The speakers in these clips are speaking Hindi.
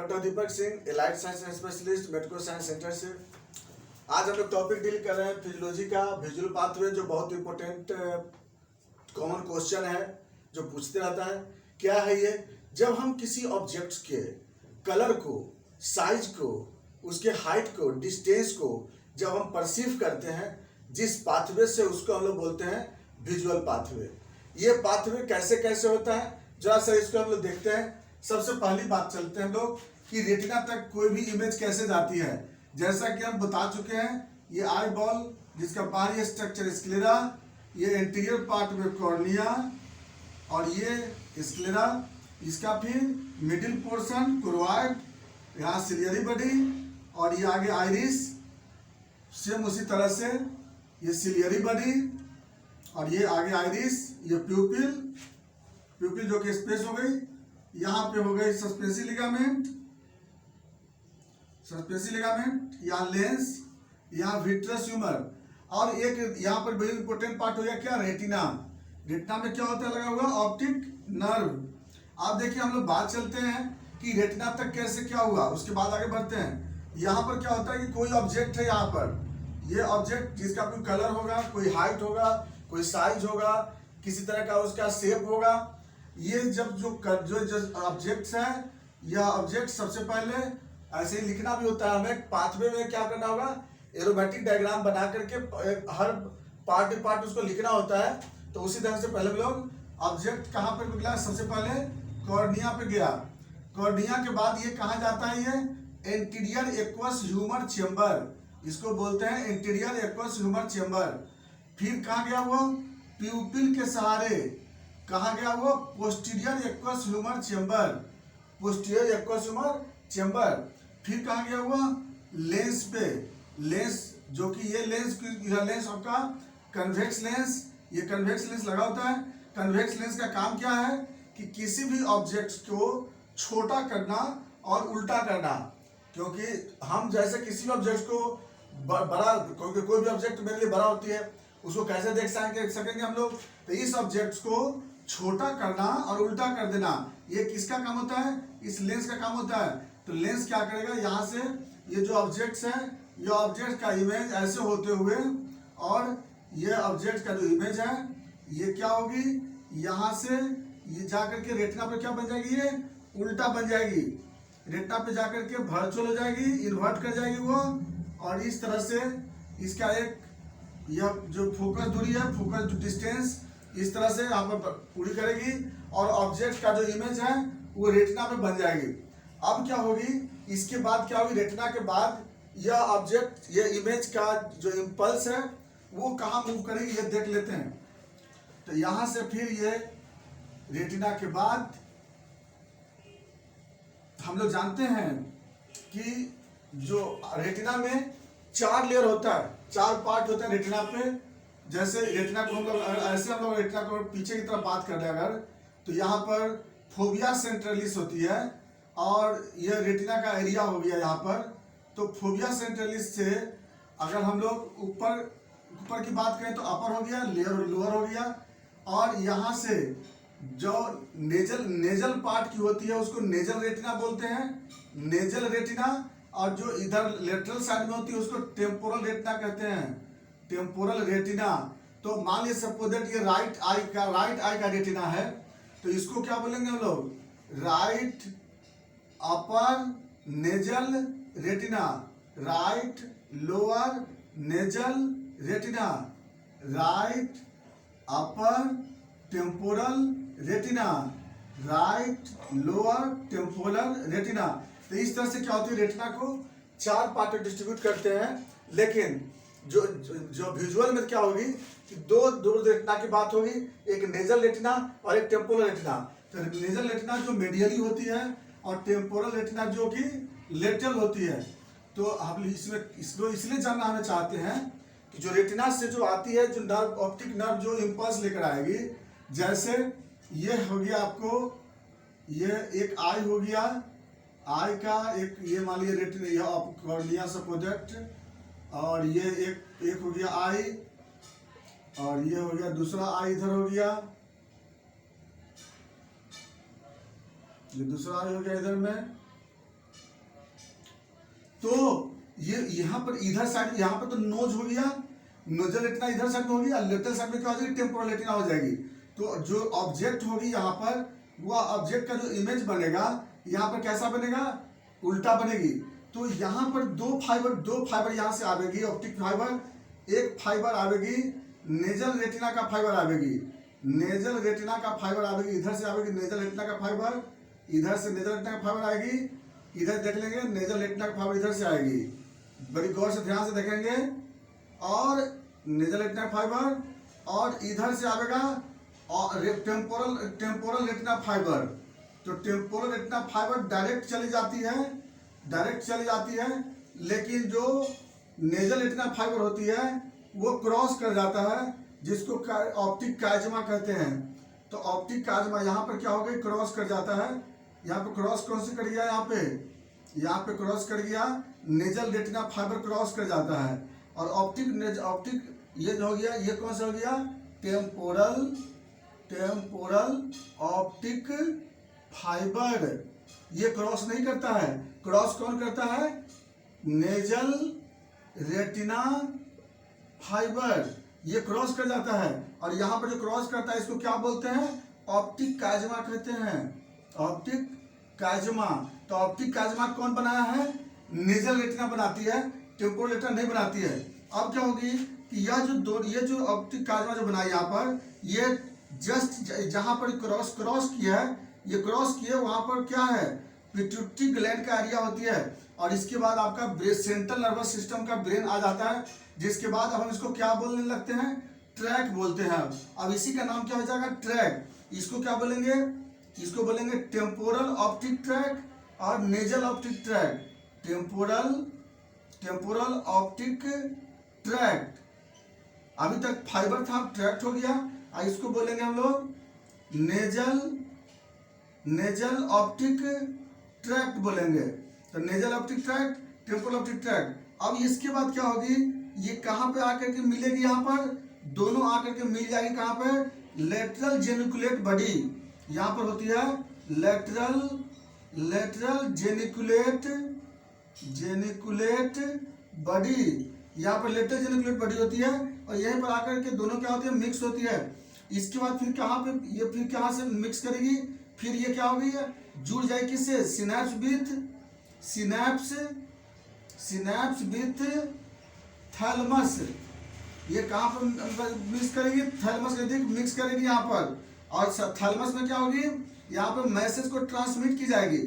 Doctor Deepak Singh, allied science specialist, medico science centre से। आज हम लोग टॉपिक डील कर रहे हैं फिजियोलॉजी का, विजुअल पाथवे, जो बहुत इंपॉर्टेंट कॉमन क्वेश्चन है जो पूछते रहता है। क्या है ये? जब हम किसी ऑब्जेक्ट के कलर को, साइज को, उसके हाइट को, डिस्टेंस को जब हम परसीव करते हैं जिस पाथवे से, उसको हम लोग बोलते हैं विजुअल पाथवे। ये पाथवे कैसे कैसे होता है, जरा सा इसको हम लोग देखते हैं। सबसे पहली बात चलते हैं हम लोग कि रेटिना तक कोई भी इमेज कैसे जाती है। जैसा कि हम बता चुके हैं, ये आई बॉल जिसका बाहरी स्ट्रक्चर स्क्लेरा, ये एंटीरियर पार्ट में कॉर्निया और ये स्क्लेरा, इसका फिर मिडिल पोर्शन कोरोइड, यहाँ सिलियरी बॉडी और ये आगे आइरिस, सेम उसी तरह से ये सिलियरी बॉडी और ये आगे आइरिस, ये प्यूपिल जो कि स्पेस हो गई, यहाँ पे हो गई सस्पेंसिव लिगामेंट, यहाँ लेंस, यहाँ विट्रस ह्यूमर और एक यहाँ पर बड़ी इंपॉर्टेंट पार्ट हो गया क्या, रेटिना। रेटिना में क्या होता है लगा हुआ, ऑप्टिक नर्व। आप देखिए हम लोग बात चलते हैं कि रेटिना तक कैसे क्या हुआ, उसके बाद आगे बढ़ते हैं। यहाँ पर क्या होता है कि कोई ऑब्जेक्ट है, यहाँ पर ये ऑब्जेक्ट जिसका कोई कलर होगा, कोई हाइट होगा, कोई साइज होगा, किसी तरह का उसका शेप होगा। ये जब जो ऑब्जेक्ट्स है, यह ऑब्जेक्ट सबसे पहले ऐसे ही लिखना भी होता है हमें। पाथवे में क्या करना होगा, एरोमेटिक डायग्राम बना करके हर पार्ट उसको लिखना होता है। तो उसी तरह से पहले हम लोग ऑब्जेक्ट कहाँ पर निकला, सबसे पहले कॉर्निया पे गया। कॉर्निया के बाद ये कहाँ जाता है, ये एंटीरियर एक्वस ह्यूमर चेम्बर, इसको बोलते हैं एंटीरियर एक्वस ह्यूमर चेम्बर। फिर कहाँ गया वो, प्यूपिल के सहारे कहाँ गया वो, posterior aqueous humour chamber, posterior aqueous humour chamber. फिर कहाँ गया हुआ, लेंस पे, लेंस जो कि ये लेंस आपका कन्वेक्स लेंस, ये कन्वेक्स लेंस लगा होता है। कन्वेक्स लेंस का काम क्या है कि किसी भी ऑब्जेक्ट को छोटा करना और उल्टा करना। क्योंकि हम जैसे किसी भी ऑब्जेक्ट को बड़ा, कोई भी ऑब्जेक्ट मेरे लिए बड़ा होती है, उसको कैसे देख सकेंगे हम लोग, तो इस ऑब्जेक्ट को छोटा करना और उल्टा कर देना, ये किसका काम होता है, इस लेंस का काम होता है। तो लेंस क्या करेगा, यहाँ से ये जो ऑब्जेक्ट्स है, ये ऑब्जेक्ट का इमेज ऐसे होते हुए और ये ऑब्जेक्ट का जो इमेज है ये क्या होगी, यहाँ से ये जाकर के रेटिना पे क्या बन जाएगी, ये उल्टा बन जाएगी। रेटिना पे जाकर के वर्चुअल हो जाएगी, इन्वर्ट कर जाएगी वो, और इस तरह से इसका एक यह जो फोकस दूरी है, फोकस डिस्टेंस, इस तरह से यहाँ पर पूरी करेगी और ऑब्जेक्ट का जो इमेज है वो रेटिना में बन जाएगी। अब क्या होगी, इसके बाद क्या होगी, रेटिना के बाद यह ऑब्जेक्ट, ये इमेज का जो इम्पल्स है वो कहाँ मूव करेगी, ये देख लेते हैं। तो यहाँ से फिर ये रेटिना के बाद हम लोग जानते हैं कि जो रेटिना में 4 लेयर होता है, 4 पार्ट होता है रेटिना पे। जैसे रेटिना को हम लोग ऐसे, हम लोग रेटिना को पीछे की तरफ बात कर रहे हैं अगर, तो यहाँ पर फोबिया सेंट्रलिस होती है और यह रेटिना का एरिया हो गया यहाँ पर। तो फोबिया सेंट्रलिस से अगर हम लोग ऊपर की बात करें तो अपर हो गया, लोअर हो गया, और यहाँ से जो नेजल पार्ट की होती है उसको नेजल रेटिना बोलते हैं, नेजल रेटिना। और जो इधर लेटरल साइड में होती है उसको टेम्पोरल रेटिना कहते हैं, टेम्पोरल रेटिना। तो मान लीजिए सपोज दैट ये राइट आई का रेटिना है, तो इसको क्या बोलेंगे हम लोग, right upper nasal retina, right lower nasal retina, right upper temporal retina, right lower temporal retina. तो इस तरह से क्या होती है, रेटिना को 4 पार्ट में डिस्ट्रीब्यूट करते हैं। लेकिन जो विजुअल में क्या होगी कि दो रेटिना की बात होगी, एक नेजल रेटिना और एक टेम्पोरल रेटिना। तो नेजल रेटिना जो मेडियली होती है और टेम्पोरल रेटिना जो कि लेटरल होती है। तो हम इसको इसलिए जानना हमें चाहते हैं कि जो रेटिना से जो आती है, जो नर्व, ऑप्टिक नर्व जो इम्पल्स लेकर आएगी, जैसे ये हो गया आपको, ये एक आई हो गया, आई का एक ये मान लीजिए रेटिना, यह कॉर्निया से प्रोजेक्ट, और ये एक हो गया आई, और ये हो गया दूसरा आई इधर हो गया, ये दूसरा आई हो गया इधर में, तो ये यहाँ पर इधर साइड, यहाँ पर तो नोज हो गया, नोजल रेटिना इधर साइड में होगी, और लेटरल साइड में क्या हो जाएगी, टेम्पोरल रेटिना हो जाएगी। तो जो ऑब्जेक्ट होगी यहाँ पर, वो ऑब्जेक्ट का जो इमेज बनेगा यहाँ पर कैसा बनेगा, उल्टा बनेगी। तो यहाँ पर दो फाइबर यहाँ से आवेगी, ऑप्टिक फाइबर, एक फाइबर आवेगी नेजल रेटिना का फाइबर आवेगी, नेजल रेटिना का फाइबर आवेगी, इधर से आवेगी नेजल रेटिना का फाइबर, इधर से नेजल रेटिना का फाइबर आएगी, इधर देख लेंगे नेजल रेटिना का फाइबर इधर से आएगी, बड़ी गौर से ध्यान से देखेंगे, और नेजल रेटिना फाइबर, और इधर से आवेगा और टेम्पोरल रेटिना फाइबर। तो टेम्पोरल रेटिना फाइबर डायरेक्ट चली जाती है, लेकिन जो नेजल रेटिना फाइबर होती है वो क्रॉस कर जाता है, जिसको ऑप्टिक काइजमा कहते हैं। तो ऑप्टिक काइजमा यहाँ पर क्या हो गई, क्रॉस कर जाता है, यहाँ पे क्रॉस कौन से कर गया, यहाँ पे क्रॉस कर गया, नेजल रेटिना फाइबर क्रॉस कर जाता है, और ऑप्टिक ये जो हो गया, ये कौन सा हो गया, टेम्पोरल ऑप्टिक फाइबर। ये क्रॉस नहीं करता है, क्रॉस कौन करता है, नेजल रेटिना फाइबर, ये क्रॉस कर जाता है। और यहाँ पर जो क्रॉस करता है इसको क्या बोलते हैं, ऑप्टिक काइजमा कहते हैं, ऑप्टिक काइजमा। तो ऑप्टिक काइजमा कौन बनाया है, नेजल रेटिना बनाती है, टेम्पोरल रेटिना नहीं बनाती है। अब क्या होगी कि ये जो ऑप्टिक काइजमा जो बनाई यहाँ पर, ये जस्ट जहाँ पर क्रॉस किया है, ये क्रॉस किए वहाँ पर क्या है, पिट्यूटरी ग्लैंड का एरिया होती है, और इसके बाद आपका सेंट्रल नर्वस सिस्टम का ब्रेन आ जाता है, जिसके बाद अब हम इसको क्या बोलने लगते हैं, ट्रैक बोलते हैं। अब इसी का नाम क्या हो जाएगा, ट्रैक। इसको क्या बोलेंगे, इसको बोलेंगे टेम्पोरल ऑप्टिक ट्रैक और nasal optic track, temporal optic track. अभी तक फाइबर था, ट्रैक्ट हो गया, और इसको बोलेंगे हम लोग नेजल ऑप्टिक ट्रैक्ट बोलेंगे। तो nasal optic tract, temporal optic tract. अब इसके बाद क्या होगी, ये कहाँ पे आकर के मिलेगी, यहाँ पर दोनों आकर के मिल जाएगी, कहाँ पे, लेटरल जेनिकुलेट बॉडी, यहाँ पर होती है लेटरल जेनिकुलेट बॉडी, यहाँ पर लेटरल जेनिकुलेट बॉडी होती है, और यहीं पर आकर के दोनों क्या होती है, मिक्स होती है। इसके बाद फिर कहाँ पे, ये फिर कहाँ से मिक्स करेगी, फिर ये क्या होगी, जुड़ जाएगी किससे, सिनैप्स विथ थैलमस। ये कहाँ पर मिक्स करेगी, थैलमस के नजदीक मिक्स करेगी यहाँ पर, और थैलमस में क्या होगी, यहाँ पर मैसेज को ट्रांसमिट की जाएगी,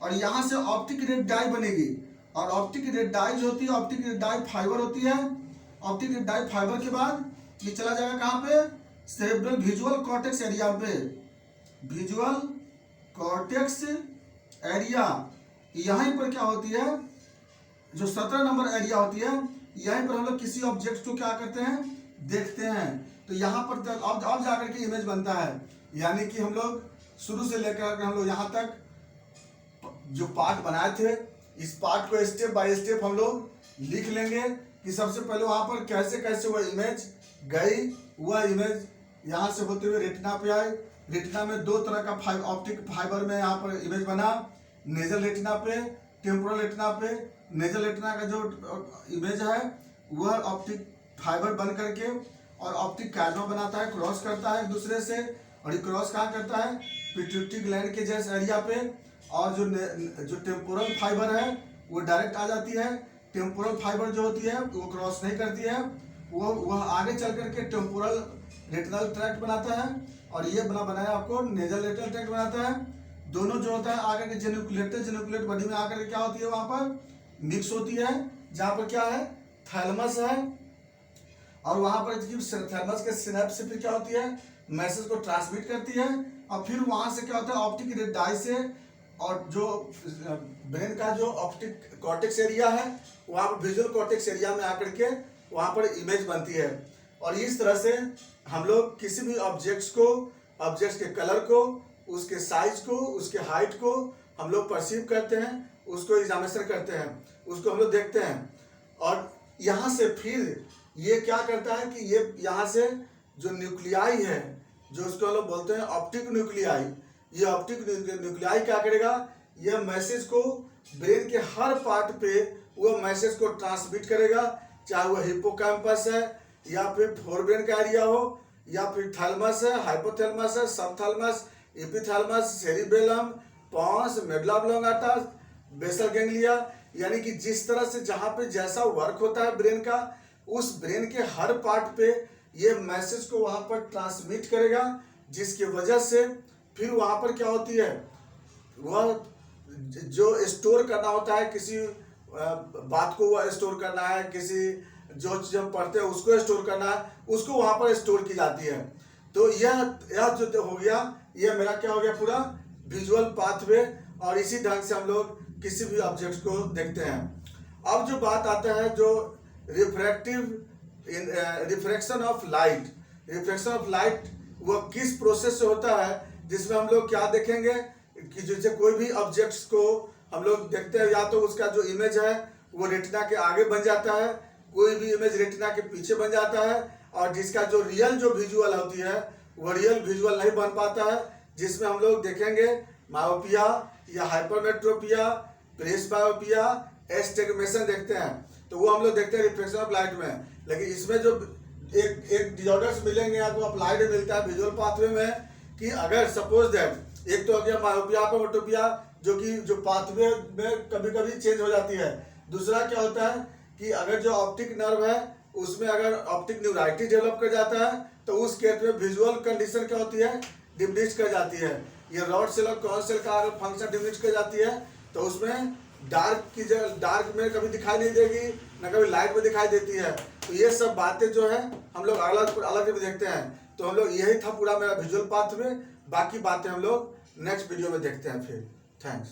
और यहाँ से ऑप्टिक रेड डाई बनेगी, और ऑप्टिक रेड डाई जो होती है, ऑप्टिक रेड डाई फाइबर होती है। ऑप्टिक रेड डाई फाइबर के बाद ये चला जाएगा कहाँ पे, सेरेब्रल विजुअल कॉर्टेक्स एरिया पे, विजुअल कॉर्टेक्स एरिया। यहीं पर क्या होती है, जो 17 नंबर एरिया होती है, यहीं पर हम लोग किसी ऑब्जेक्ट को क्या करते हैं, देखते हैं। तो यहाँ पर अब जाकर के इमेज बनता है, यानी कि हम लोग शुरू से लेकर हम लोग यहाँ तक जो पार्ट बनाए थे, इस पार्ट को स्टेप बाय स्टेप हम लोग लिख लेंगे कि सबसे पहले वहाँ पर कैसे कैसे वह इमेज गई, वह इमेज यहाँ से होते हुए रेटिना पे आई। रेटिना में दो तरह का ऑप्टिक फाइबर में यहाँ पर इमेज बना, नेजल रेटिना पे, टेम्पोरल रेटिना पे। नेजल रेटिना का जो इमेज है वह ऑप्टिक फाइबर बन करके और ऑप्टिक काइजमा बनाता है, क्रॉस करता है एक दूसरे से, और ये क्रॉस कहाँ करता है, पिट्यूटरी ग्लैंड के जैसे एरिया पे। और जो टेम्पोरल फाइबर है वो डायरेक्ट आ जाती है, टेम्पोरल फाइबर जो होती है वो क्रॉस नहीं करती है, वह आगे चल करके टेम्पोरल रेटिनल ट्रैक्ट बनाता है, और ये बनाया आपको नेजल रेटिनल ट्रैक्ट बनाता है। दोनों जो होता है आगे के जेनिकुलेट बॉडी में आकर के क्या होती है, वहाँ पर मिक्स होती है, जहाँ पर क्या है, थैलमस है, और वहाँ पर थैलमस के सिनैप्स से फिर क्या होती है, मैसेज को ट्रांसमिट करती है, और फिर वहाँ से क्या होता है, ऑप्टिक रेड डाई से, और जो ब्रेन का जो ऑप्टिक कॉर्टेक्स एरिया है वहाँ पर विजुअल कॉर्टेक्स एरिया में आकर के वहाँ पर इमेज बनती है। और इस तरह से हम लोग किसी भी ऑब्जेक्ट्स के कलर को, उसके साइज को, उसके हाइट को हम लोग परसीव करते हैं, उसको एग्जामिनेशन करते हैं, उसको हम लोग देखते हैं। और यहाँ से फिर ये क्या करता है कि ये यहाँ से जो न्यूक्लियाई है, जो उसको हम लोग बोलते हैं ऑप्टिक न्यूक्लियाई, ये ऑप्टिक न्यूक्लियाई क्या करेगा, यह मैसेज को ब्रेन के हर पार्ट पे वो मैसेज को ट्रांसमिट करेगा, चाहे वो हिप्पोकैम्पस है या फिर फोरब्रेन का एरिया हो या फिर थैलमस है, हाइपोथैलमस है, subthalamus, epithalamus, cerebellum, pons, medulla oblongata, basal ganglia. यानी कि जिस तरह से जहाँ पे जैसा वर्क होता है ब्रेन का, उस ब्रेन के हर पार्ट पे ये मैसेज को वहाँ पर ट्रांसमिट करेगा, जिसकी वजह से फिर वहाँ पर क्या होती है, वह जो स्टोर करना होता है, किसी बात को वह स्टोर करना है, किसी जो चीज हम पढ़ते हैं उसको स्टोर करना है, उसको वहां पर स्टोर की जाती है। तो यह जो हो गया, यह मेरा क्या हो गया, पूरा विजुअल पाथवे। और इसी ढंग से हम लोग किसी भी ऑब्जेक्ट को देखते हैं। अब जो बात आता है जो refraction of light, refraction of light वह किस प्रोसेस से होता है, जिसमें हम लोग क्या देखेंगे कि जैसे कोई भी ऑब्जेक्ट्स को हम लोग देखते हैं, या तो उसका जो इमेज है वो रेटिना के आगे बन जाता है, कोई भी इमेज रेटिना के पीछे बन जाता है, और जिसका जो रियल जो विजुअल होती है वो रियल विजुअल नहीं बन पाता है, जिसमें हम लोग देखेंगे मायोपिया या हाइपरमेट्रोपिया, प्रेसबायोपिया, एस्टिग्मेशन देखते हैं। तो वो हम लोग देखते हैं रिफ्लेक्शन ऑफ लाइट में। लेकिन इसमें जो एक डिसऑर्डर्स मिलेंगे आपको अप्लाइड मिलता है विजुअल पाथवे में, कि अगर सपोज दैट एक तो हो गया मायोपिया, हाइपरमेट्रोपिया, जो कि जो पाथवे में कभी कभी चेंज हो जाती है। दूसरा क्या होता है कि अगर जो ऑप्टिक नर्व है उसमें अगर ऑप्टिक न्यूराइटिस डेवलप कर जाता है, तो उस केस में विजुअल कंडीशन क्या होती है, डिमिनिश कर जाती है। ये रॉड सेल और कॉन सेल का अगर फंक्शन डिमिनिश कर जाती है, तो उसमें डार्क में कभी दिखाई नहीं देगी, न कभी लाइट में दिखाई देती है। तो ये सब बातें जो है हम लोग अलग अलग देखते हैं। तो हम लोग यही था पूरा मेरा विजुअल पाथ में, बाकी बातें हम लोग नेक्स्ट वीडियो में देखते हैं फिर। थैंक्स।